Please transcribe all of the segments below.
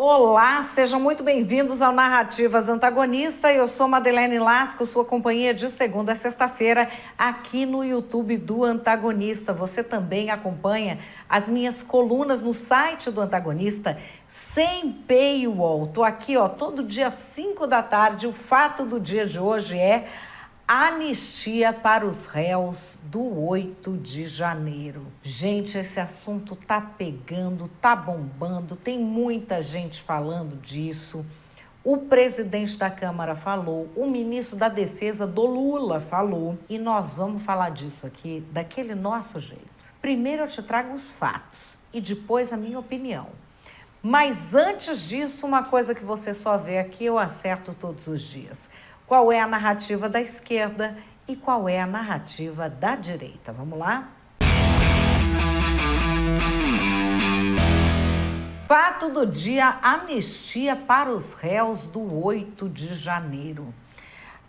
Olá, sejam muito bem-vindos ao Narrativas Antagonista. Eu sou Madeleine Lasco, sua companhia de segunda a sexta-feira aqui no YouTube do Antagonista. Você também acompanha as minhas colunas no site do Antagonista sem paywall. Tô aqui, todo dia às 5 da tarde. O fato do dia de hoje é anistia para os réus do 8 de janeiro. Gente, esse assunto tá pegando, tá bombando, tem muita gente falando disso. O presidente da Câmara falou, o ministro da Defesa do Lula falou, e nós vamos falar disso aqui daquele nosso jeito. Primeiro eu te trago os fatos e depois a minha opinião. Mas antes disso, uma coisa que você só vê aqui, eu acerto todos os dias. Qual é a narrativa da esquerda e qual é a narrativa da direita? Vamos lá? Fato do dia: anistia para os réus do 8 de janeiro.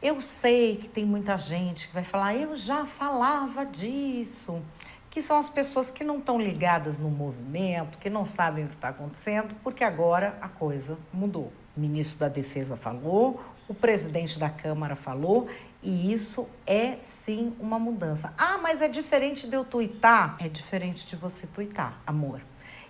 Eu sei que tem muita gente que vai falar, eu já falava disso, que são as pessoas que não estão ligadas no movimento, que não sabem o que está acontecendo, porque agora a coisa mudou. O ministro da Defesa falou, o presidente da Câmara falou, e isso é sim uma mudança. Ah, mas é diferente de eu tuitar? É diferente de você tuitar, amor.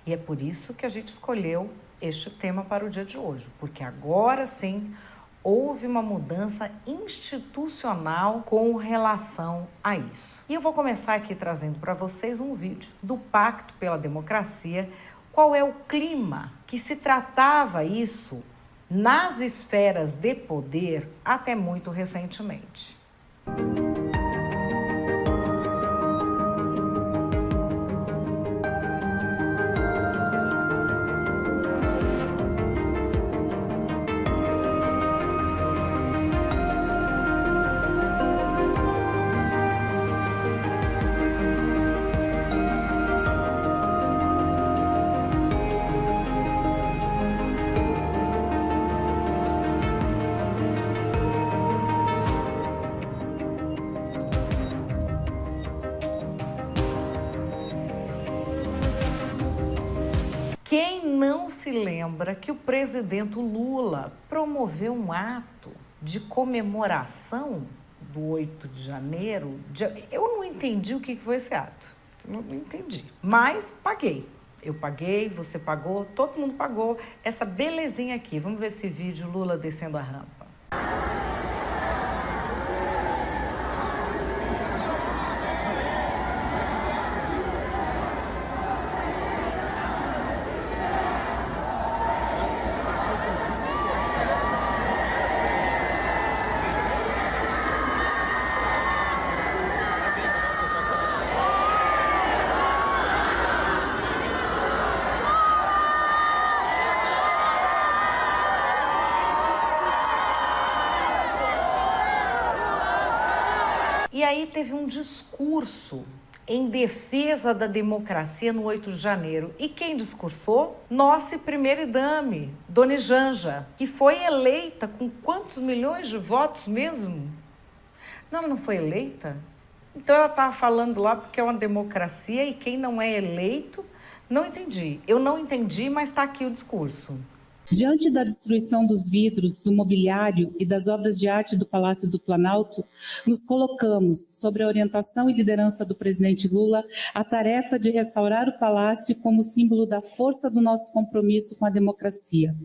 E é por isso que a gente escolheu este tema para o dia de hoje, porque agora sim houve uma mudança institucional com relação a isso. E eu vou começar aqui trazendo para vocês um vídeo do Pacto pela Democracia, qual é o clima que se tratava isso nas esferas de poder até muito recentemente. Quem não se lembra que o presidente Lula promoveu um ato de comemoração do 8 de janeiro? Eu não entendi o que foi esse ato, não entendi, mas paguei. Eu paguei, você pagou, todo mundo pagou essa belezinha aqui. Vamos ver esse vídeo, Lula descendo a rampa. E aí teve um discurso em defesa da democracia no 8 de janeiro. E quem discursou? Nossa primeira-dama, Dona Janja, que foi eleita com quantos milhões de votos mesmo? Não foi eleita? Então ela estava falando lá porque é uma democracia e quem não é eleito, não entendi. Eu não entendi, mas está aqui o discurso. Diante da destruição dos vidros, do mobiliário e das obras de arte do Palácio do Planalto, nos colocamos, sob a orientação e liderança do presidente Lula, a tarefa de restaurar o palácio como símbolo da força do nosso compromisso com a democracia.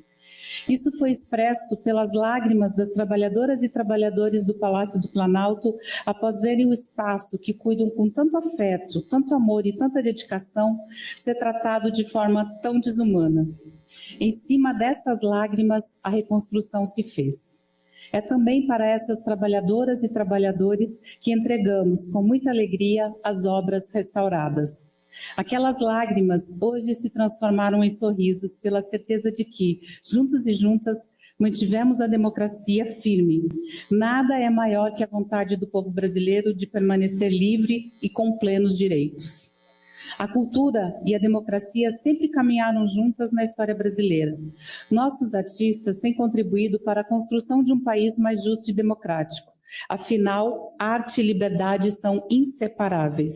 Isso foi expresso pelas lágrimas das trabalhadoras e trabalhadores do Palácio do Planalto após verem o espaço que cuidam com tanto afeto, tanto amor e tanta dedicação ser tratado de forma tão desumana. Em cima dessas lágrimas, a reconstrução se fez. É também para essas trabalhadoras e trabalhadores que entregamos com muita alegria as obras restauradas. Aquelas lágrimas hoje se transformaram em sorrisos pela certeza de que, juntos e juntas, mantivemos a democracia firme. Nada é maior que a vontade do povo brasileiro de permanecer livre e com plenos direitos. A cultura e a democracia sempre caminharam juntas na história brasileira. Nossos artistas têm contribuído para a construção de um país mais justo e democrático. Afinal, arte e liberdade são inseparáveis.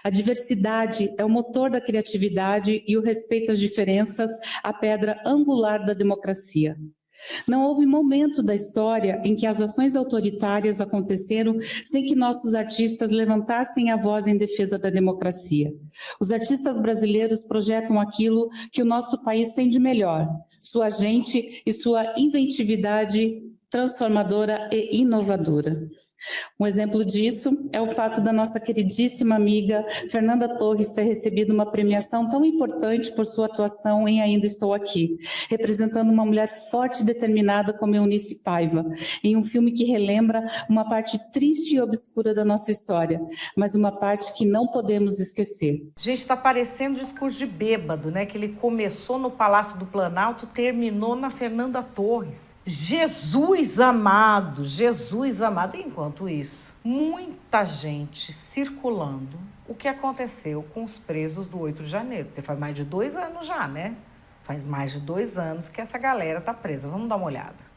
A diversidade é o motor da criatividade e o respeito às diferenças, a pedra angular da democracia. Não houve momento da história em que as ações autoritárias aconteceram sem que nossos artistas levantassem a voz em defesa da democracia. Os artistas brasileiros projetam aquilo que o nosso país tem de melhor, sua gente e sua inventividade transformadora e inovadora. Um exemplo disso é o fato da nossa queridíssima amiga Fernanda Torres ter recebido uma premiação tão importante por sua atuação em Ainda Estou Aqui, representando uma mulher forte e determinada como Eunice Paiva, em um filme que relembra uma parte triste e obscura da nossa história, mas uma parte que não podemos esquecer. Gente, está parecendo discurso de bêbado, né? Que ele começou no Palácio do Planalto, terminou na Fernanda Torres. Jesus amado, Jesus amado. Enquanto isso, muita gente circulando o que aconteceu com os presos do 8 de janeiro. Porque faz mais de 2 anos já, né? Faz mais de 2 anos que essa galera tá presa. Vamos dar uma olhada.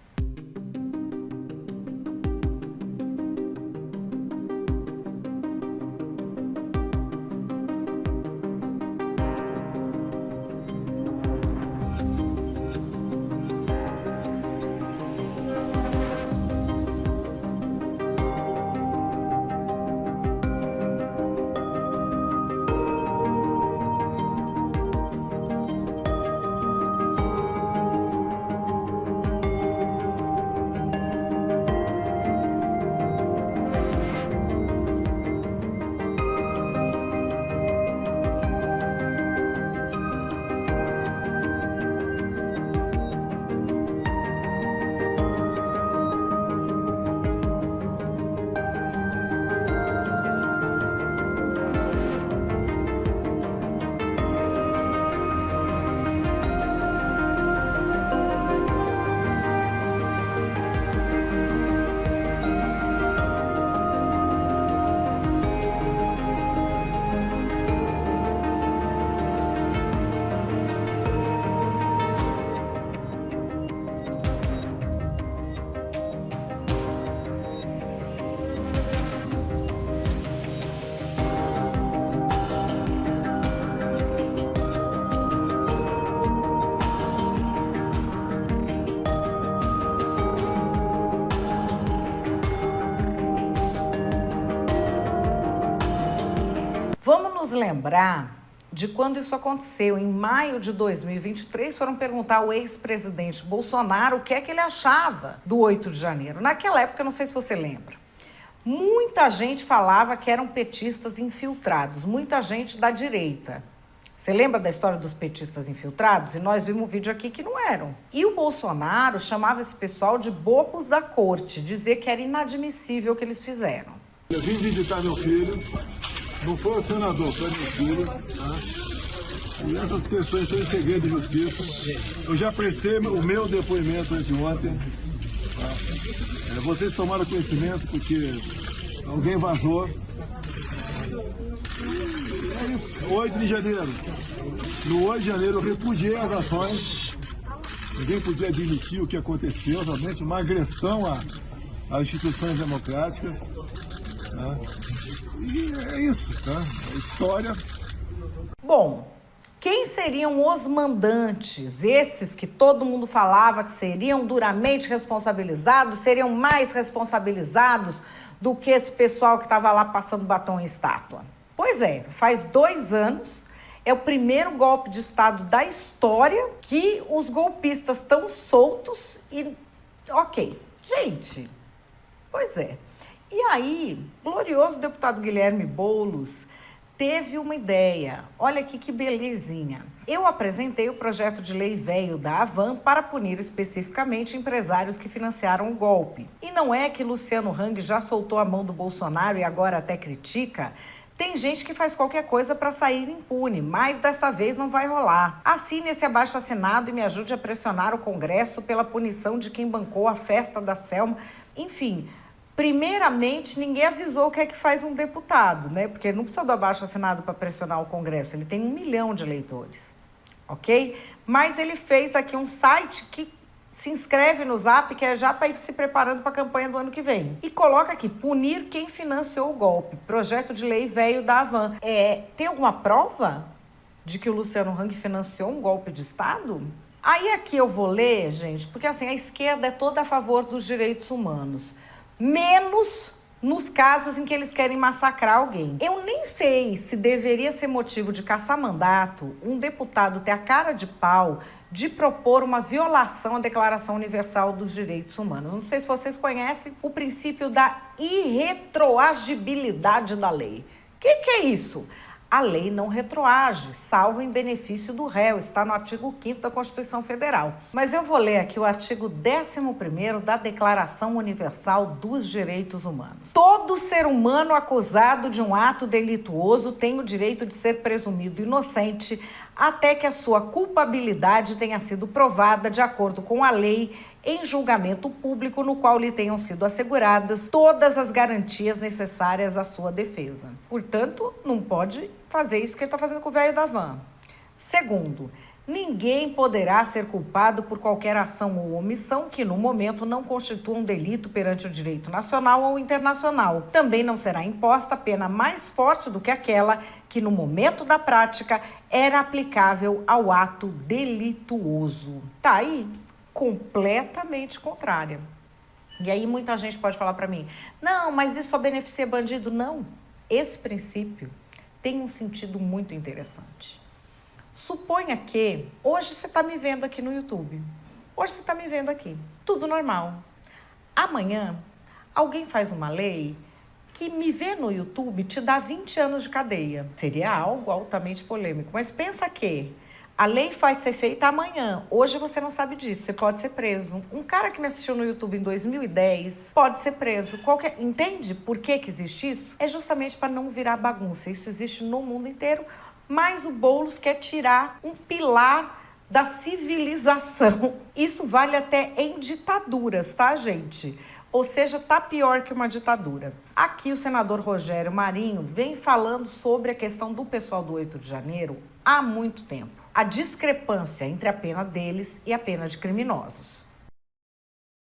Vamos nos lembrar de quando isso aconteceu. Em maio de 2023, foram perguntar ao ex-presidente Bolsonaro o que é que ele achava do 8 de janeiro. Naquela época, não sei se você lembra, muita gente falava que eram petistas infiltrados, muita gente da direita. Você lembra da história dos petistas infiltrados? E nós vimos um vídeo aqui que não eram. E o Bolsonaro chamava esse pessoal de bobos da corte, dizia que era inadmissível o que eles fizeram. Eu vim visitar meu filho. Não foi o senador, foi meu filho, tá? E essas questões são em segredo de justiça. Eu já prestei o meu depoimento anteontem. Tá? Vocês tomaram conhecimento porque alguém vazou. É isso. 8 de janeiro. No 8 de janeiro eu repudiei as ações. Ninguém podia admitir o que aconteceu, realmente uma agressão às instituições democráticas. Tá? E é isso, tá? A história. Bom, quem seriam os mandantes? Esses que todo mundo falava que seriam duramente responsabilizados, seriam mais responsabilizados do que esse pessoal que estava lá passando batom em estátua? Pois é, faz 2 anos, é o primeiro golpe de Estado da história que os golpistas estão soltos e... Ok, gente, pois é. E aí, glorioso deputado Guilherme Boulos teve uma ideia. Olha aqui que belezinha. Eu apresentei o projeto de lei velho da Havan para punir especificamente empresários que financiaram o golpe. E não é que Luciano Hang já soltou a mão do Bolsonaro e agora até critica? Tem gente que faz qualquer coisa para sair impune, mas dessa vez não vai rolar. Assine esse abaixo-assinado e me ajude a pressionar o Congresso pela punição de quem bancou a festa da Selma. Enfim... Primeiramente, ninguém avisou o que é que faz um deputado, né? Porque ele não precisa do abaixo-assinado para pressionar o Congresso, ele tem 1 milhão de eleitores, ok? Mas ele fez aqui um site que se inscreve no Zap, que é já para ir se preparando para a campanha do ano que vem. E coloca aqui, punir quem financiou o golpe. Projeto de lei veio da Havan. Tem alguma prova de que o Luciano Hang financiou um golpe de Estado? Aí aqui eu vou ler, gente, porque assim, a esquerda é toda a favor dos direitos humanos. Menos nos casos em que eles querem massacrar alguém. Eu nem sei se deveria ser motivo de caçar mandato um deputado ter a cara de pau de propor uma violação à Declaração Universal dos Direitos Humanos. Não sei se vocês conhecem o princípio da irretroagibilidade da lei. O que é isso? A lei não retroage, salvo em benefício do réu. Está no artigo 5º da Constituição Federal. Mas eu vou ler aqui o artigo 11º da Declaração Universal dos Direitos Humanos. Todo ser humano acusado de um ato delituoso tem o direito de ser presumido inocente até que a sua culpabilidade tenha sido provada de acordo com a lei em julgamento público no qual lhe tenham sido asseguradas todas as garantias necessárias à sua defesa. Portanto, não pode fazer isso que ele está fazendo com o velho da van. Segundo, ninguém poderá ser culpado por qualquer ação ou omissão que, no momento, não constitua um delito perante o direito nacional ou internacional. Também não será imposta pena mais forte do que aquela que, no momento da prática, era aplicável ao ato delituoso. Tá aí? Completamente contrária. E aí muita gente pode falar para mim, não, mas isso só beneficia bandido. Não, esse princípio tem um sentido muito interessante. Suponha que hoje você está me vendo aqui no YouTube. Hoje você está me vendo aqui. Tudo normal. Amanhã, alguém faz uma lei que me vê no YouTube te dá 20 anos de cadeia. Seria algo altamente polêmico. Mas pensa que a lei vai ser feita amanhã. Hoje você não sabe disso. Você pode ser preso. Um cara que me assistiu no YouTube em 2010 pode ser preso. Entende por que existe isso? É justamente para não virar bagunça. Isso existe no mundo inteiro. Mas o Boulos quer tirar um pilar da civilização. Isso vale até em ditaduras, tá, gente? Ou seja, tá pior que uma ditadura. Aqui o senador Rogério Marinho vem falando sobre a questão do pessoal do 8 de janeiro há muito tempo. A discrepância entre a pena deles e a pena de criminosos.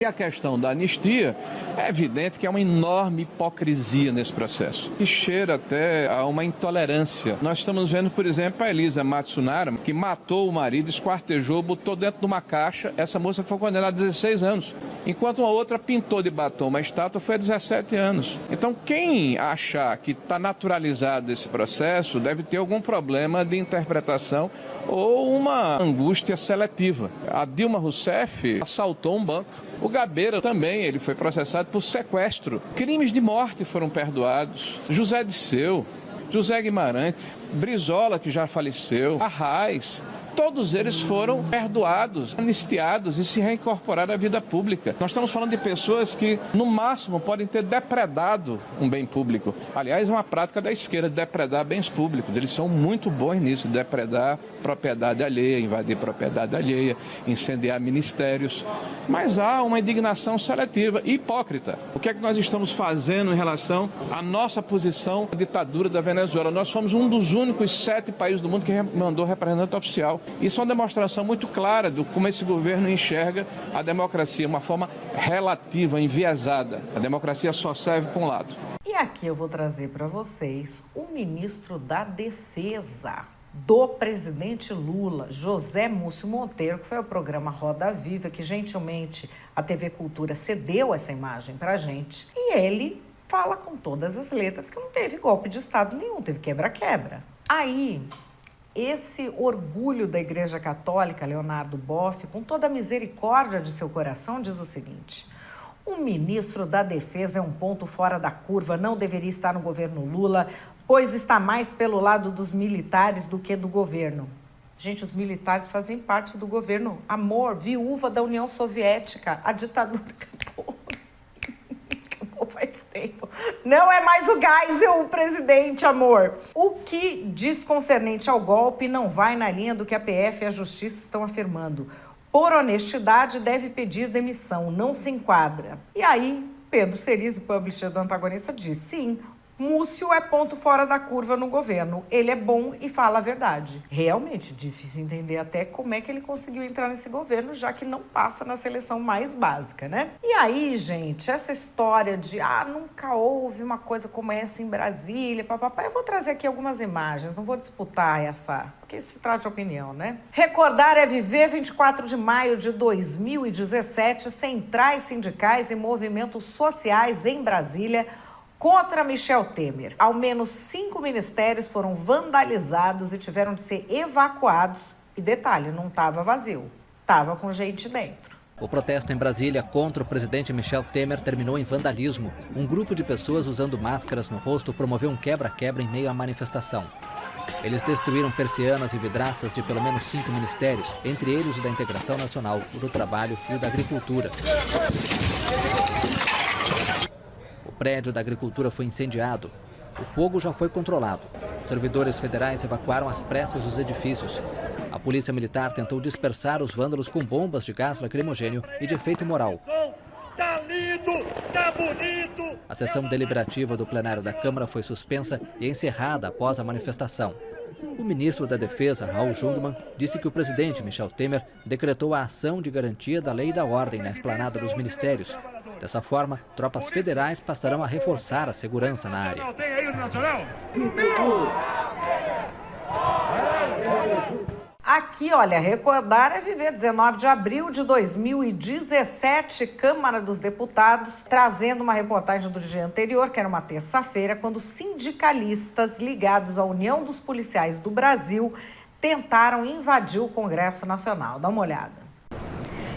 E a questão da anistia, é evidente que é uma enorme hipocrisia nesse processo, que cheira até a uma intolerância. Nós estamos vendo, por exemplo, a Elisa Matsunara, que matou o marido, esquartejou, botou dentro de uma caixa. Essa moça foi condenada a 16 anos, enquanto uma outra pintou de batom uma estátua, foi a 17 anos. Então, quem achar que está naturalizado esse processo deve ter algum problema de interpretação ou uma angústia seletiva. A Dilma Rousseff assaltou um banco. O Gabeira também, ele foi processado por sequestro. Crimes de morte foram perdoados. José Disseu, José Guimarães, Brizola, que já faleceu, Arraes, todos eles foram perdoados, anistiados e se reincorporaram à vida pública. Nós estamos falando de pessoas que, no máximo, podem ter depredado um bem público. Aliás, é uma prática da esquerda, de depredar bens públicos. Eles são muito bons nisso, de depredar propriedade alheia, invadir propriedade alheia, incendiar ministérios. Mas há uma indignação seletiva e hipócrita. O que é que nós estamos fazendo em relação à nossa posição na ditadura da Venezuela? Nós somos um dos únicos 7 países do mundo que mandou representante oficial. Isso é uma demonstração muito clara de como esse governo enxerga a democracia, uma forma relativa, enviesada. A democracia só serve para um lado. E aqui eu vou trazer para vocês o ministro da Defesa do presidente Lula, José Múcio Monteiro, que foi o programa Roda Viva, que gentilmente a TV Cultura cedeu essa imagem para a gente. E ele fala com todas as letras que não teve golpe de Estado nenhum, teve quebra-quebra. Aí, esse orgulho da Igreja Católica, Leonardo Boff, com toda a misericórdia de seu coração, diz o seguinte: o ministro da Defesa é um ponto fora da curva, não deveria estar no governo Lula, pois está mais pelo lado dos militares do que do governo. Gente, os militares fazem parte do governo. Amor, viúva da União Soviética, a ditadura acabou. Acabou faz tempo. Não é mais o Geisel o presidente, amor. O que diz concernente ao golpe não vai na linha do que a PF e a Justiça estão afirmando. Por honestidade, deve pedir demissão, não se enquadra. E aí, Pedro Cerise, publisher do Antagonista, diz: sim, Múcio é ponto fora da curva no governo. Ele é bom e fala a verdade. Realmente, difícil entender até como é que ele conseguiu entrar nesse governo, já que não passa na seleção mais básica, né? E aí, gente, essa história de nunca houve uma coisa como essa em Brasília, papapá, eu vou trazer aqui algumas imagens, não vou disputar essa, porque se trata de opinião, né? Recordar é viver. 24 de maio de 2017, centrais sindicais e movimentos sociais em Brasília contra Michel Temer. Ao menos 5 ministérios foram vandalizados e tiveram de ser evacuados. E detalhe, não estava vazio, estava com gente dentro. O protesto em Brasília contra o presidente Michel Temer terminou em vandalismo. Um grupo de pessoas usando máscaras no rosto promoveu um quebra-quebra em meio à manifestação. Eles destruíram persianas e vidraças de pelo menos 5 ministérios, entre eles o da Integração Nacional, o do Trabalho e o da Agricultura. O prédio da Agricultura foi incendiado. O fogo já foi controlado. Os servidores federais evacuaram às pressas os edifícios. A polícia militar tentou dispersar os vândalos com bombas de gás lacrimogênio e de efeito moral. Tá lindo, tá bonito. A sessão deliberativa do plenário da Câmara foi suspensa e encerrada após a manifestação. O ministro da Defesa, Raul Jungmann, disse que o presidente Michel Temer decretou a ação de garantia da lei e da ordem na esplanada dos ministérios. Dessa forma, tropas federais passarão a reforçar a segurança na área. Aqui, olha, recordar é viver. 19 de abril de 2017, Câmara dos Deputados, trazendo uma reportagem do dia anterior, que era uma terça-feira, quando sindicalistas ligados à União dos Policiais do Brasil tentaram invadir o Congresso Nacional. Dá uma olhada.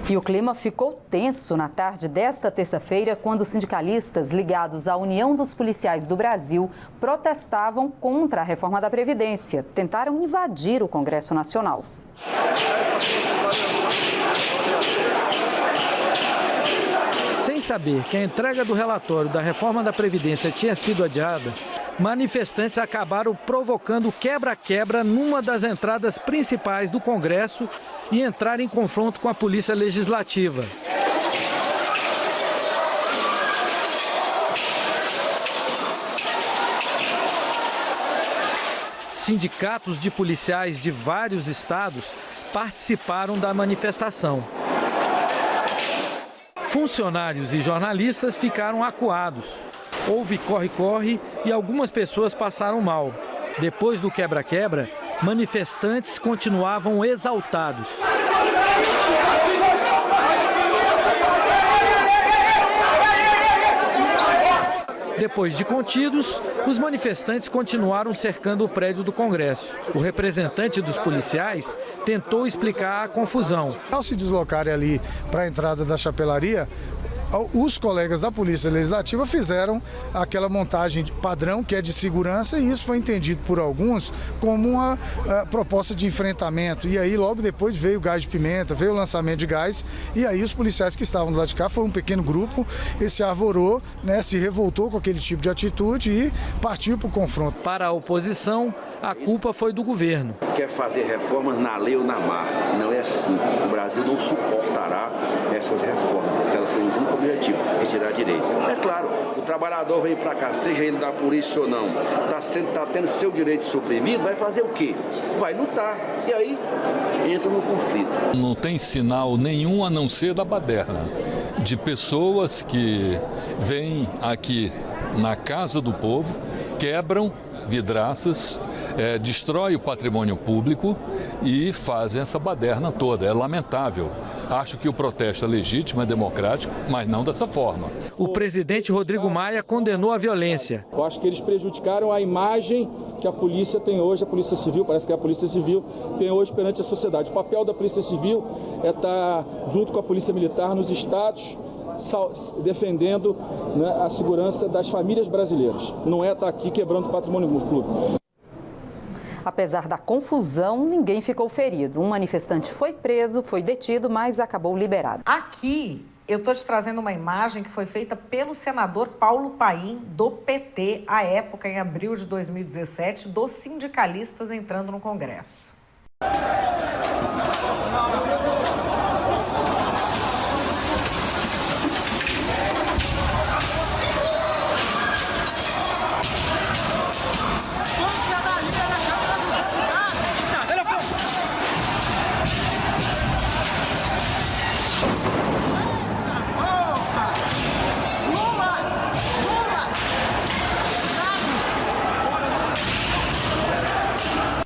E o clima ficou tenso na tarde desta terça-feira, quando sindicalistas ligados à União dos Policiais do Brasil protestavam contra a reforma da Previdência. Tentaram invadir o Congresso Nacional. Sem saber que a entrega do relatório da reforma da Previdência tinha sido adiada, manifestantes acabaram provocando quebra-quebra numa das entradas principais do Congresso e entraram em confronto com a Polícia Legislativa. Sindicatos de policiais de vários estados participaram da manifestação. Funcionários e jornalistas ficaram acuados. Houve corre-corre e algumas pessoas passaram mal. Depois do quebra-quebra, manifestantes continuavam exaltados. Depois de contidos, os manifestantes continuaram cercando o prédio do Congresso. O representante dos policiais tentou explicar a confusão. Ao se deslocarem ali para a entrada da chapelaria, os colegas da Polícia Legislativa fizeram aquela montagem padrão que é de segurança, e isso foi entendido por alguns como uma proposta de enfrentamento. E aí logo depois veio o gás de pimenta, veio o lançamento de gás, e aí os policiais que estavam do lado de cá, foi um pequeno grupo, esse arvorou, né, se revoltou com aquele tipo de atitude e partiu para o confronto. Para a oposição, a culpa foi do governo. Quer fazer reformas na lei ou na marra. Não é assim. O Brasil não suportará essas reformas, porque elas têm um único objetivo: retirar direito. É claro, o trabalhador vem para cá, seja ele da polícia ou não, está tendo seu direito suprimido, vai fazer o quê? Vai lutar. E aí entra no conflito. Não tem sinal nenhum a não ser da baderna, de pessoas que vêm aqui na casa do povo, quebram vidraças, destrói o patrimônio público e fazem essa baderna toda. É lamentável. Acho que o protesto é legítimo, é democrático, mas não dessa forma. O presidente Rodrigo Maia condenou a violência. Eu acho que eles prejudicaram a imagem que a polícia tem hoje, a Polícia Civil, parece que a Polícia Civil tem hoje perante a sociedade. O papel da Polícia Civil é estar junto com a Polícia Militar nos estados, defendendo, né, a segurança das famílias brasileiras. Não é estar aqui quebrando o patrimônio público. Apesar da confusão, ninguém ficou ferido. Um manifestante foi preso, foi detido, mas acabou liberado. Aqui eu estou te trazendo uma imagem que foi feita pelo senador Paulo Paim, do PT, à época, em abril de 2017, dos sindicalistas entrando no Congresso.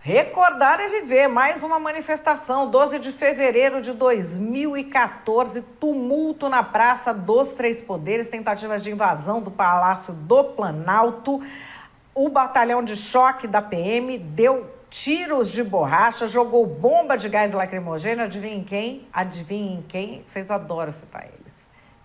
Recordar é viver. Mais uma manifestação, 12 de fevereiro de 2014, tumulto na Praça dos Três Poderes, tentativa de invasão do Palácio do Planalto. O batalhão de choque da PM deu tiros de borracha, jogou bomba de gás lacrimogêneo. Adivinhem quem? Adivinhem quem? Vocês adoram citar eles.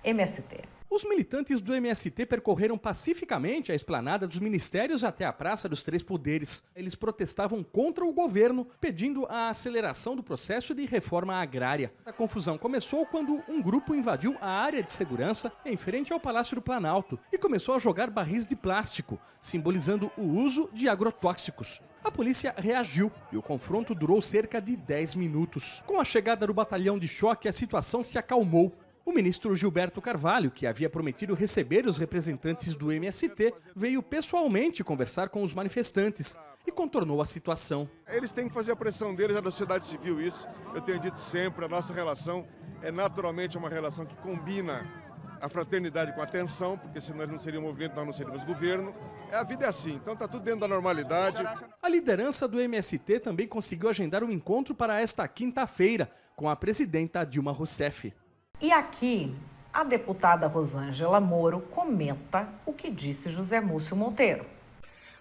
MST. Os militantes do MST percorreram pacificamente a esplanada dos ministérios até a Praça dos Três Poderes. Eles protestavam contra o governo, pedindo a aceleração do processo de reforma agrária. A confusão começou quando um grupo invadiu a área de segurança em frente ao Palácio do Planalto e começou a jogar barris de plástico, simbolizando o uso de agrotóxicos. A polícia reagiu e o confronto durou cerca de 10 minutos. Com a chegada do batalhão de choque, a situação se acalmou. O ministro Gilberto Carvalho, que havia prometido receber os representantes do MST, veio pessoalmente conversar com os manifestantes e contornou a situação. Eles têm que fazer a pressão deles, é da sociedade civil isso. Eu tenho dito sempre, a nossa relação é naturalmente uma relação que combina a fraternidade com a tensão, porque se nós não seríamos movimento, nós não seríamos governo. A vida é assim, então está tudo dentro da normalidade. A liderança do MST também conseguiu agendar um encontro para esta quinta-feira com a presidenta Dilma Rousseff. E aqui, a deputada Rosângela Moro comenta o que disse José Múcio Monteiro.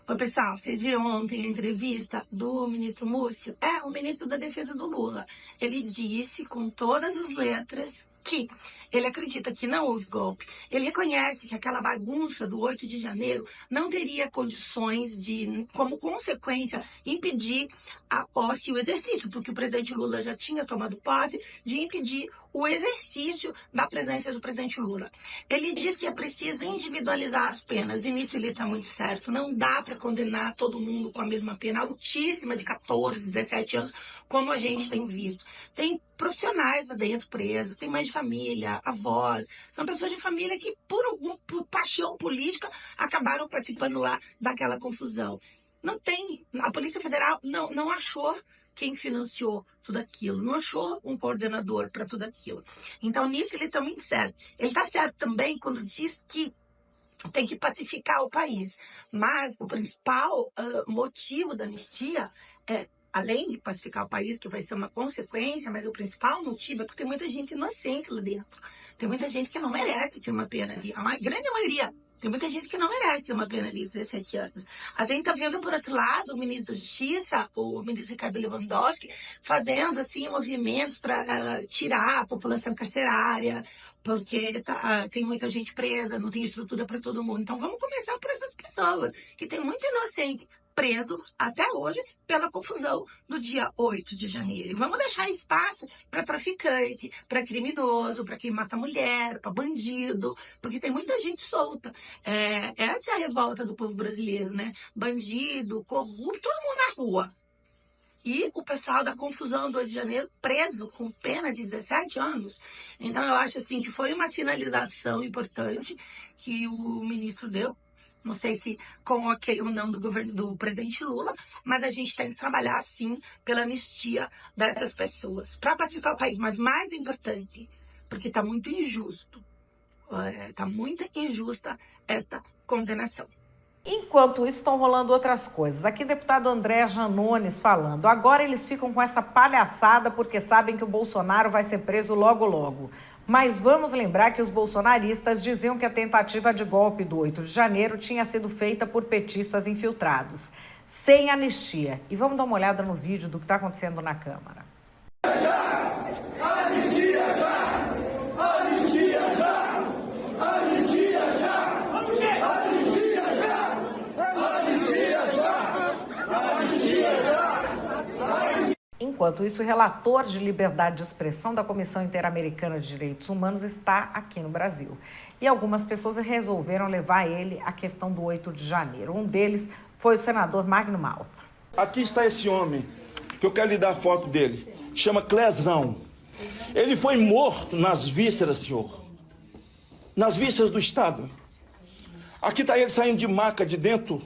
Oi, pessoal, vocês viram ontem a entrevista do ministro Múcio? O ministro da Defesa do Lula. Ele disse com todas as letras que ele acredita que não houve golpe. Ele reconhece que aquela bagunça do 8 de janeiro não teria condições de, como consequência, impedir a posse e o exercício, porque o presidente Lula já tinha tomado posse, de impedir o exercício da presença do presidente Lula. Ele diz que é preciso individualizar as penas, e nisso ele está muito certo. Não dá para condenar todo mundo com a mesma pena altíssima de 14, 17 anos, como a gente tem visto. Tem profissionais lá dentro presos, tem mães de família, avós, são pessoas de família que, por paixão política, acabaram participando lá daquela confusão. Não tem, a Polícia Federal não achou quem financiou tudo aquilo, não achou um coordenador para tudo aquilo. Então, nisso ele está muito certo. Ele está certo também quando diz que tem que pacificar o país. Mas o principal motivo da anistia é, além de pacificar o país, que vai ser uma consequência, mas o principal motivo é porque tem muita gente inocente lá dentro. Tem muita gente que não merece ter uma pena de... A grande maioria. Tem muita gente que não merece ter uma pena de 17 anos. A gente está vendo, por outro lado, o ministro da Justiça, o ministro Ricardo Lewandowski, fazendo assim, movimentos para tirar a população carcerária, porque tem muita gente presa, não tem estrutura para todo mundo. Então vamos começar por essas pessoas, que tem muito inocente preso até hoje pela confusão do dia 8 de janeiro. E vamos deixar espaço para traficante, para criminoso, para quem mata mulher, para bandido, porque tem muita gente solta. Essa é a revolta do povo brasileiro, né? Bandido, corrupto, todo mundo na rua. E o pessoal da confusão do 8 de janeiro preso com pena de 17 anos. Então eu acho assim que foi uma sinalização importante que o ministro deu. Não sei se com o ok ou não do governo do presidente Lula, mas a gente tem que trabalhar, sim, pela anistia dessas pessoas, para pacificar o país. Mas mais importante, porque está muito injusto, está muito injusta esta condenação. Enquanto isso, estão rolando outras coisas. Aqui, deputado André Janones falando. Agora eles ficam com essa palhaçada porque sabem que o Bolsonaro vai ser preso logo, logo. Mas vamos lembrar que os bolsonaristas diziam que a tentativa de golpe do 8 de janeiro tinha sido feita por petistas infiltrados, sem anistia. E vamos dar uma olhada no vídeo do que está acontecendo na Câmara. Anistia já! Anistia já! Anistia já! Anistia já! Anistia já! Anistia já! Enquanto isso, o relator de liberdade de expressão da Comissão Interamericana de Direitos Humanos está aqui no Brasil. E algumas pessoas resolveram levar ele à questão do 8 de janeiro. Um deles foi o senador Magno Malta. Aqui está esse homem, que eu quero lhe dar a foto dele. Chama Clezão. Ele foi morto nas vísceras, senhor. Nas vísceras do Estado. Aqui está ele saindo de maca de dentro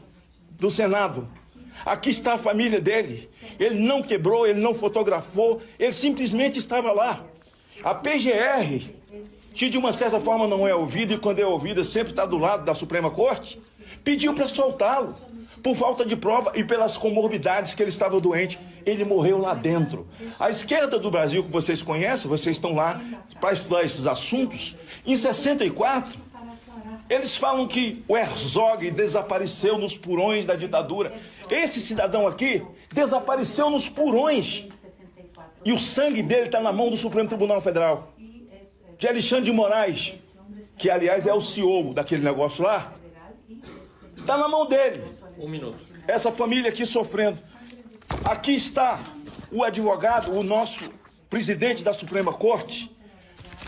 do Senado. Aqui está a família dele. Ele não quebrou, ele não fotografou, ele simplesmente estava lá. A PGR, que de uma certa forma não é ouvida, e quando é ouvida sempre está do lado da Suprema Corte, Pediu para soltá-lo, por falta de prova e pelas comorbidades que ele estava doente. Ele morreu lá dentro. A esquerda do Brasil, que vocês conhecem, vocês estão lá para estudar esses assuntos, em 64, eles falam que o Herzog desapareceu nos porões da ditadura. Esse cidadão aqui desapareceu nos porões. E o sangue dele está na mão do Supremo Tribunal Federal. De Alexandre de Moraes, que aliás é o CEO daquele negócio lá, está na mão dele. Um minuto. Essa família aqui sofrendo. Aqui está o advogado, o nosso presidente da Suprema Corte,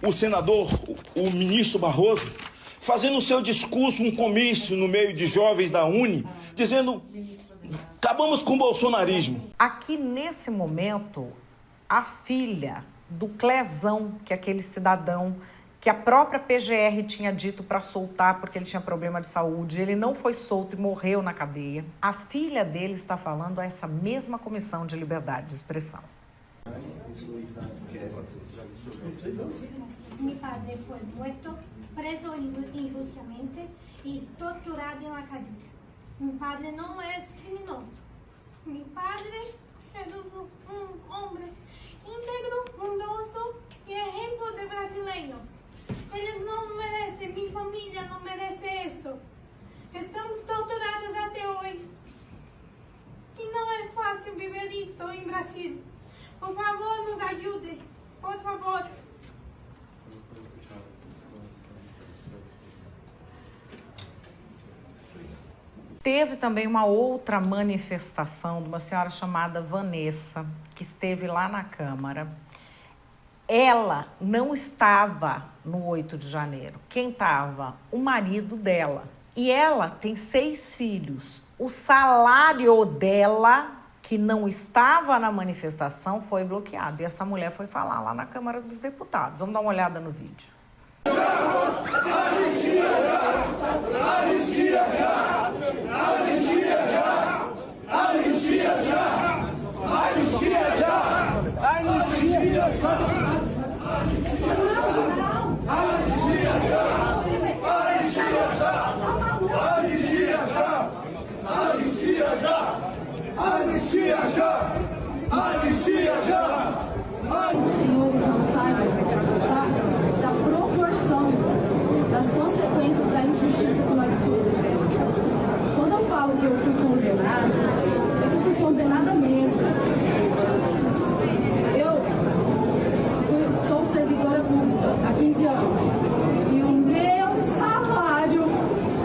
o senador, o ministro Barroso, fazendo o seu discurso, um comício no meio de jovens da Uni, dizendo: acabamos com o bolsonarismo. Aqui nesse momento, a filha do Clezão, que é aquele cidadão que a própria PGR tinha dito para soltar porque ele tinha problema de saúde, ele não foi solto e morreu na cadeia. A filha dele está falando a essa mesma Comissão de Liberdade de Expressão. Mi padre fue muerto, preso injustamente y torturado en la calle. Mi padre no es criminoso. Mi padre es un hombre íntegro, bondoso y ejemplo de brasileño. Eles não merecem, minha família não merece esto. Estamos torturados até hoje. E não é fácil viver isto em Brasil. Por favor, nos ajude. Por favor. Teve também uma outra manifestação de uma senhora chamada Vanessa, que esteve lá na Câmara. Ela não estava no 8 de janeiro. Quem estava? O marido dela. E ela tem 6 filhos. O salário dela, que não estava na manifestação, foi bloqueado. E essa mulher foi falar lá na Câmara dos Deputados. Vamos dar uma olhada no vídeo. Anistia já! Anistia já! Anistia já! Anistia já! Anistia já! Anistia já! Os senhores não sabem da proporção das consequências da injustiça que nós estamos vivendo. Quando eu falo que eu fui condenada, é que eu fui condenada mesmo. Eu sou servidora pública há 15 anos. E o meu salário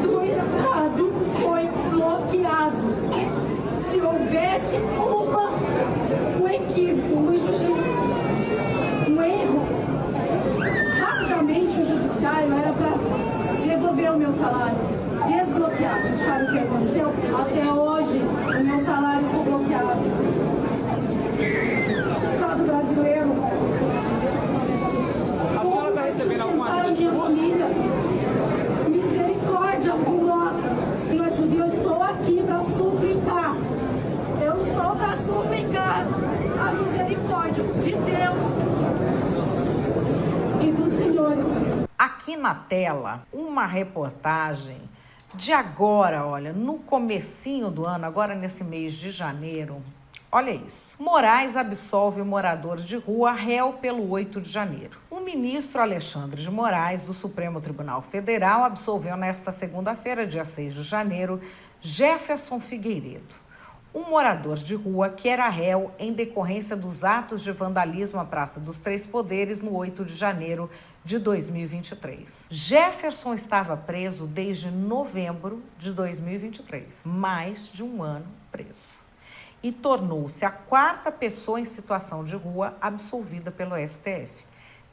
do Estado foi bloqueado. Se houvesse um equívoco, uma injustiça, um erro, rapidamente o judiciário era para devolver o meu salário, desbloqueado. Sabe o que aconteceu? Até hoje o meu salário está bloqueado. Estado brasileiro. A senhora está recebendo alguma ajuda de família? Misericórdia alguma. Eu ajude, eu estou aqui para suplicar. Eu estou para suplicar a misericórdia de Deus e dos senhores. Aqui na tela, uma reportagem de agora, olha, no comecinho do ano, agora nesse mês de janeiro. Olha isso. Moraes absolve o morador de rua réu pelo 8 de janeiro. O ministro Alexandre de Moraes, do Supremo Tribunal Federal, absolveu nesta segunda-feira, dia 6 de janeiro, Jefferson Figueiredo, um morador de rua que era réu em decorrência dos atos de vandalismo à Praça dos Três Poderes no 8 de janeiro de 2023. Jefferson estava preso desde novembro de 2023, mais de um ano preso. E tornou-se a 4ª pessoa em situação de rua absolvida pelo STF.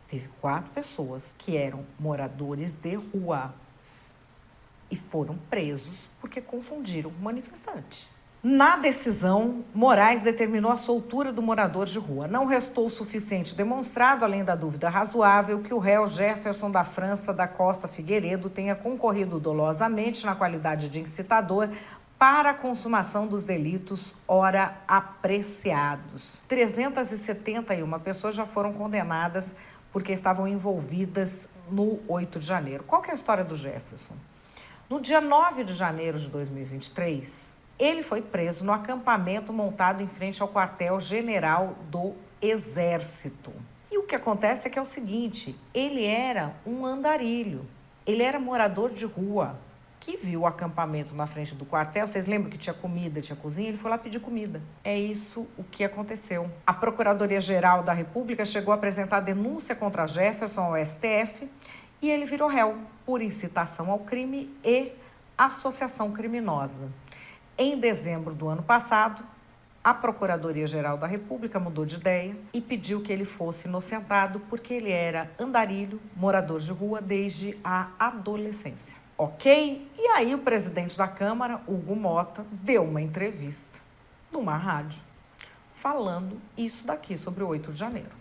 Teve 4 pessoas que eram moradores de rua e foram presos porque confundiram o manifestante. Na decisão, Moraes determinou a soltura do morador de rua. Não restou o suficiente demonstrado, além da dúvida razoável, que o réu Jefferson da França da Costa Figueiredo tenha concorrido dolosamente na qualidade de incitador para a consumação dos delitos ora apreciados. 371 pessoas já foram condenadas porque estavam envolvidas no 8 de janeiro. Qual que é a história do Jefferson? No dia 9 de janeiro de 2023, ele foi preso no acampamento montado em frente ao quartel-general do Exército. E o que acontece é que é o seguinte, ele era um andarilho, ele era morador de rua, que viu o acampamento na frente do quartel. Vocês lembram que tinha comida, tinha cozinha? Ele foi lá pedir comida. É isso o que aconteceu. A Procuradoria-Geral da República chegou a apresentar denúncia contra Jefferson ao STF e ele virou réu por incitação ao crime e associação criminosa. Em dezembro do ano passado, a Procuradoria-Geral da República mudou de ideia e pediu que ele fosse inocentado porque ele era andarilho, morador de rua desde a adolescência. Ok? E aí o presidente da Câmara, Hugo Mota, deu uma entrevista numa rádio falando isso daqui sobre o 8 de janeiro.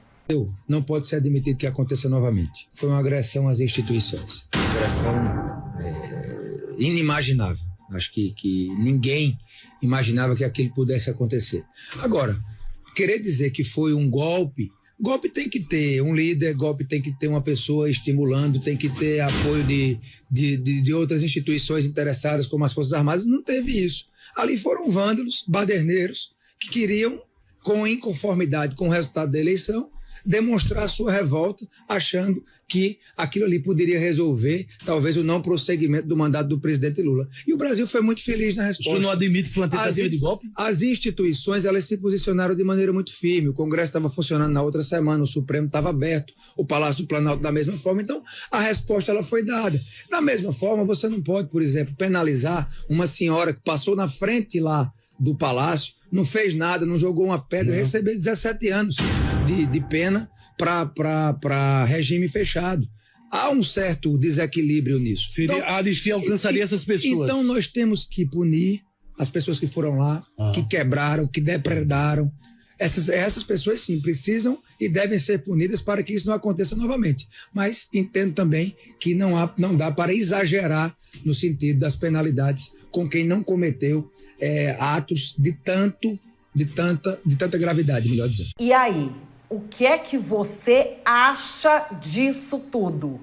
Não pode ser admitido que aconteça novamente. Foi uma agressão às instituições. Uma agressão inimaginável. Acho que ninguém imaginava que aquilo pudesse acontecer. Agora, querer dizer que foi um golpe... Golpe tem que ter um líder, golpe tem que ter uma pessoa estimulando, tem que ter apoio de outras instituições interessadas, como as Forças Armadas. Não teve isso. Ali foram vândalos, baderneiros, que queriam, com inconformidade com o resultado da eleição, demonstrar sua revolta, achando que aquilo ali poderia resolver, talvez, o não prosseguimento do mandato do presidente Lula. E o Brasil foi muito feliz na resposta. O senhor não admite que foi uma tentativa de golpe? As instituições, elas se posicionaram de maneira muito firme. O Congresso estava funcionando na outra semana, o Supremo estava aberto, o Palácio do Planalto da mesma forma. Então, a resposta ela foi dada. Da mesma forma, você não pode, por exemplo, penalizar uma senhora que passou na frente lá do Palácio, não fez nada, não jogou uma pedra, receber 17 anos de pena para regime fechado. Há um certo desequilíbrio nisso. Então, a anistia alcançaria essas pessoas. Então nós temos que punir as pessoas que foram lá, que quebraram, que depredaram. Essas pessoas, sim, precisam e devem ser punidas para que isso não aconteça novamente. Mas entendo também que não dá para exagerar no sentido das penalidades com quem não cometeu atos de tanta gravidade, melhor dizendo. E aí, o que é que você acha disso tudo?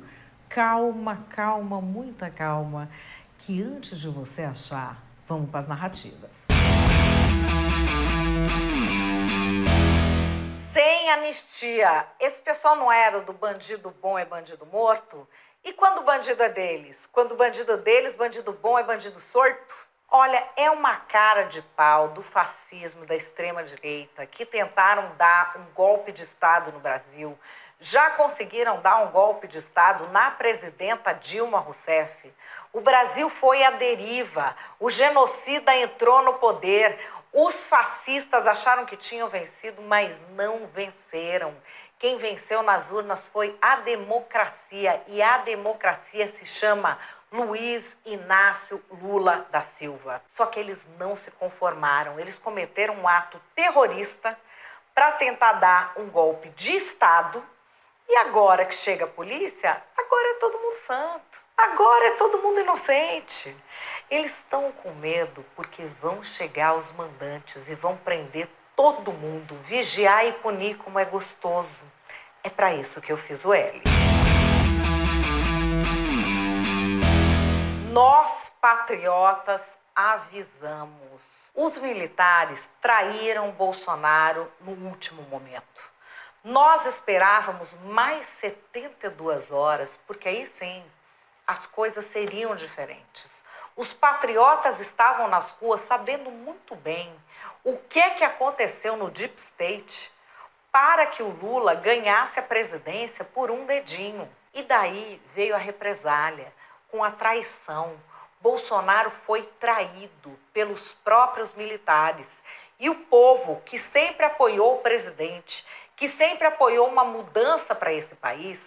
Calma, calma, muita calma, que antes de você achar, vamos para as narrativas. Sem anistia, esse pessoal não era do bandido bom é bandido morto? E quando o bandido é deles? Quando o bandido é deles, bandido bom é bandido sorto? Olha, é uma cara de pau do fascismo, da extrema-direita, que tentaram dar um golpe de Estado no Brasil. Já conseguiram dar um golpe de Estado na presidenta Dilma Rousseff. O Brasil foi à deriva, o genocida entrou no poder. Os fascistas acharam que tinham vencido, mas não venceram. Quem venceu nas urnas foi a democracia, e a democracia se chama Luiz Inácio Lula da Silva. Só que eles não se conformaram, eles cometeram um ato terrorista para tentar dar um golpe de Estado, e agora que chega a polícia, agora é todo mundo santo, agora é todo mundo inocente. Eles estão com medo porque vão chegar os mandantes e vão prender todo mundo, vigiar e punir como é gostoso. É para isso que eu fiz o L. Nós, patriotas, avisamos. Os militares traíram Bolsonaro no último momento. Nós esperávamos mais 72 horas, porque aí sim, as coisas seriam diferentes. Os patriotas estavam nas ruas sabendo muito bem o que é que aconteceu no Deep State para que o Lula ganhasse a presidência por um dedinho. E daí veio a represália, com a traição. Bolsonaro foi traído pelos próprios militares. E o povo, que sempre apoiou o presidente, que sempre apoiou uma mudança para esse país,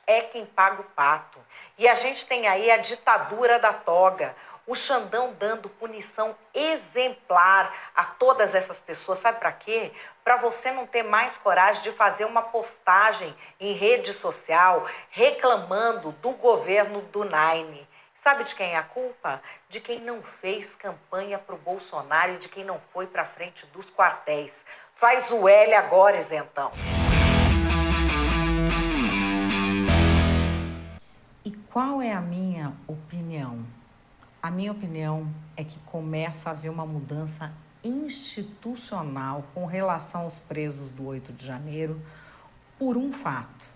é quem paga o pato. E a gente tem aí a ditadura da toga, o Xandão dando punição exemplar a todas essas pessoas. Sabe para quê? Para você não ter mais coragem de fazer uma postagem em rede social reclamando do governo do Nine. Sabe de quem é a culpa? De quem não fez campanha para o Bolsonaro e de quem não foi para frente dos quartéis. Faz o L agora, isentão. E qual é a minha opinião? A minha opinião é que começa a haver uma mudança institucional com relação aos presos do 8 de janeiro por um fato.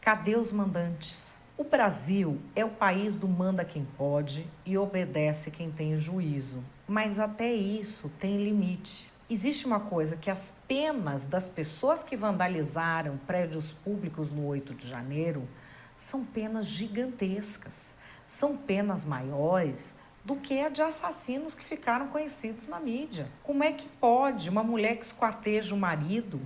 Cadê os mandantes? O Brasil é o país do manda quem pode e obedece quem tem juízo. Mas até isso tem limite. Existe uma coisa que as penas das pessoas que vandalizaram prédios públicos no 8 de janeiro são penas gigantescas. São penas maiores do que a de assassinos que ficaram conhecidos na mídia. Como é que pode uma mulher que esquarteja o marido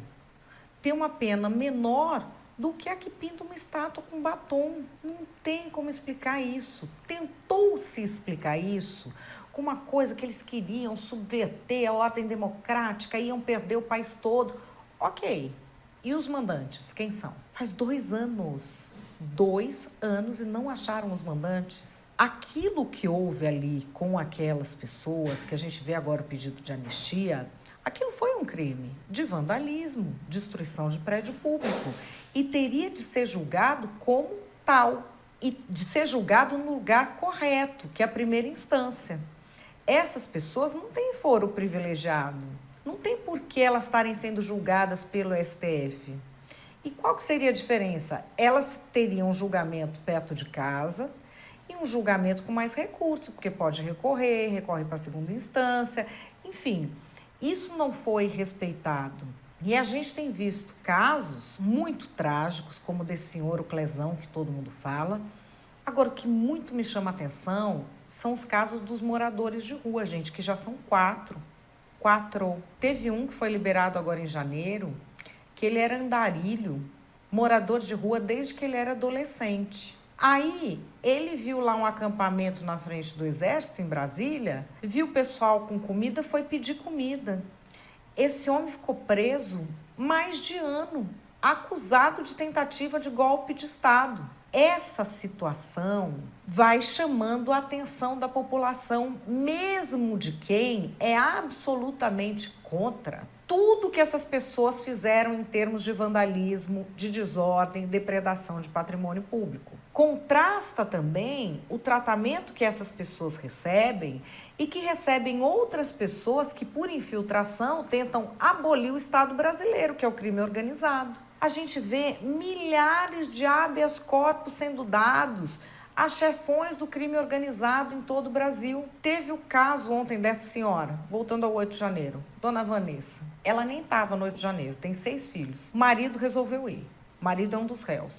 ter uma pena menor do que a que pinta uma estátua com batom? Não tem como explicar isso. Tentou-se explicar isso com uma coisa que eles queriam subverter a ordem democrática, iam perder o país todo. Ok. E os mandantes, quem são? Faz 2 anos. 2 anos e não acharam os mandantes. Aquilo que houve ali com aquelas pessoas, que a gente vê agora o pedido de anistia, aquilo foi um crime de vandalismo, destruição de prédio público. E teria de ser julgado como tal. E de ser julgado no lugar correto, que é a primeira instância. Essas pessoas não têm foro privilegiado. Não tem por que elas estarem sendo julgadas pelo STF. E qual que seria a diferença? Elas teriam um julgamento perto de casa e um julgamento com mais recurso, porque pode recorre para a segunda instância, enfim. Isso não foi respeitado. E a gente tem visto casos muito trágicos, como o desse senhor, o Clezão, que todo mundo fala. Agora, o que muito me chama a atenção são os casos dos moradores de rua, gente, que já são 4. Teve um que foi liberado agora em janeiro, que ele era andarilho, morador de rua desde que ele era adolescente. Aí, ele viu lá um acampamento na frente do Exército, em Brasília, viu o pessoal com comida, foi pedir comida. Esse homem ficou preso mais de ano, acusado de tentativa de golpe de Estado. Essa situação vai chamando a atenção da população, mesmo de quem é absolutamente contra tudo que essas pessoas fizeram em termos de vandalismo, de desordem, depredação de patrimônio público. Contrasta também o tratamento que essas pessoas recebem e que recebem outras pessoas que, por infiltração, tentam abolir o Estado brasileiro, que é o crime organizado. A gente vê milhares de habeas corpus sendo dados a chefões do crime organizado em todo o Brasil. Teve o caso ontem dessa senhora, voltando ao 8 de janeiro, Dona Vanessa. Ela nem estava no 8 de janeiro, tem 6 filhos. O marido resolveu ir. O marido é um dos réus.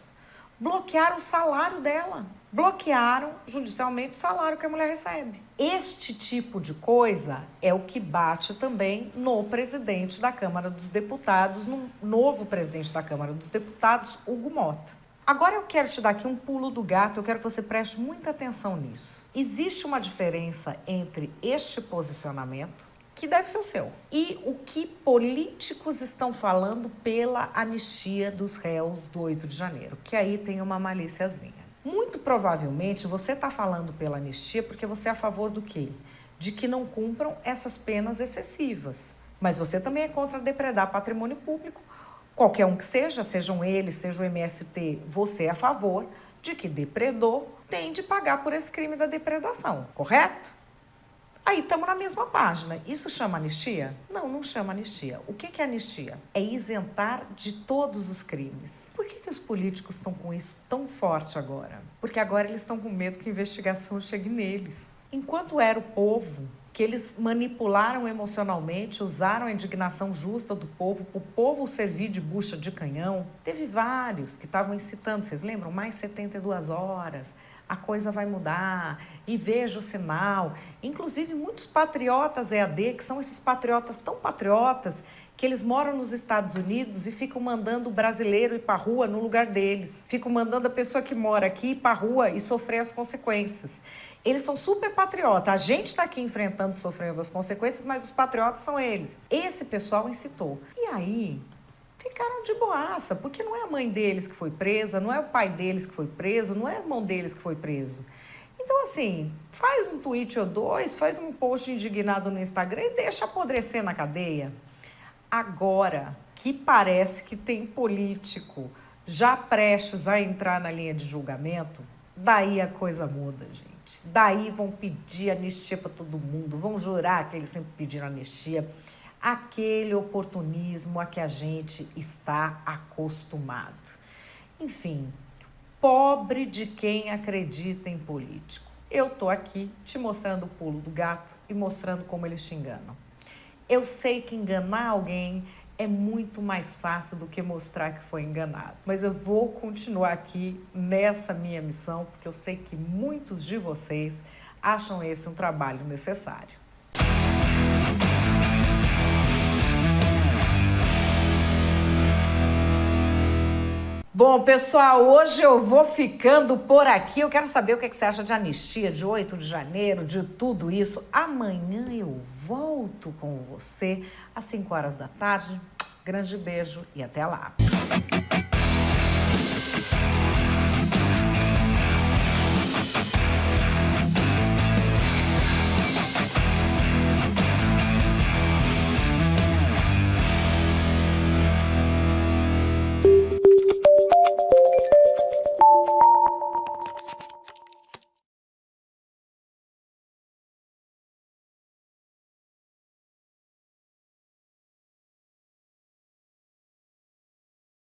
Bloquearam o salário dela. Bloquearam judicialmente o salário que a mulher recebe. Este tipo de coisa é o que bate também no presidente da Câmara dos Deputados, no novo presidente da Câmara dos Deputados, Hugo Mota. Agora eu quero te dar aqui um pulo do gato, eu quero que você preste muita atenção nisso. Existe uma diferença entre este posicionamento, que deve ser o seu, e o que políticos estão falando pela anistia dos réus do 8 de janeiro, que aí tem uma malíciazinha. Muito provavelmente você está falando pela anistia porque você é a favor do quê? De que não cumpram essas penas excessivas. Mas você também é contra depredar patrimônio público. Qualquer um que seja, sejam eles, seja o MST, você é a favor de que depredou tem de pagar por esse crime da depredação, correto? Aí estamos na mesma página. Isso chama anistia? Não, não chama anistia. O que é anistia? É isentar de todos os crimes. Por que os políticos estão com isso tão forte agora? Porque agora eles estão com medo que a investigação chegue neles. Enquanto era o povo, que eles manipularam emocionalmente, usaram a indignação justa do povo, para o povo servir de bucha de canhão, teve vários que estavam incitando, vocês lembram? Mais 72 horas, a coisa vai mudar, e veja o sinal. Inclusive, muitos patriotas EAD, que são esses patriotas tão patriotas, que eles moram nos Estados Unidos e ficam mandando o brasileiro ir para a rua no lugar deles. Ficam mandando a pessoa que mora aqui ir para a rua e sofrer as consequências. Eles são super patriotas. A gente está aqui enfrentando, sofrendo as consequências, mas os patriotas são eles. Esse pessoal incitou. E aí, ficaram de boaça, porque não é a mãe deles que foi presa, não é o pai deles que foi preso, não é o irmão deles que foi preso. Então, assim, faz um tweet ou dois, faz um post indignado no Instagram e deixa apodrecer na cadeia. Agora, que parece que tem político já prestes a entrar na linha de julgamento, daí a coisa muda, gente. Daí vão pedir anistia para todo mundo, vão jurar que eles sempre pediram anistia. Aquele oportunismo a que a gente está acostumado. Enfim, pobre de quem acredita em político. Eu tô aqui te mostrando o pulo do gato e mostrando como eles te enganam. Eu sei que enganar alguém é muito mais fácil do que mostrar que foi enganado. Mas eu vou continuar aqui nessa minha missão, porque eu sei que muitos de vocês acham esse um trabalho necessário. Bom, pessoal, hoje eu vou ficando por aqui. Eu quero saber o que você acha de anistia, de 8 de janeiro, de tudo isso. Amanhã eu volto com você às 5 horas da tarde. Grande beijo e até lá.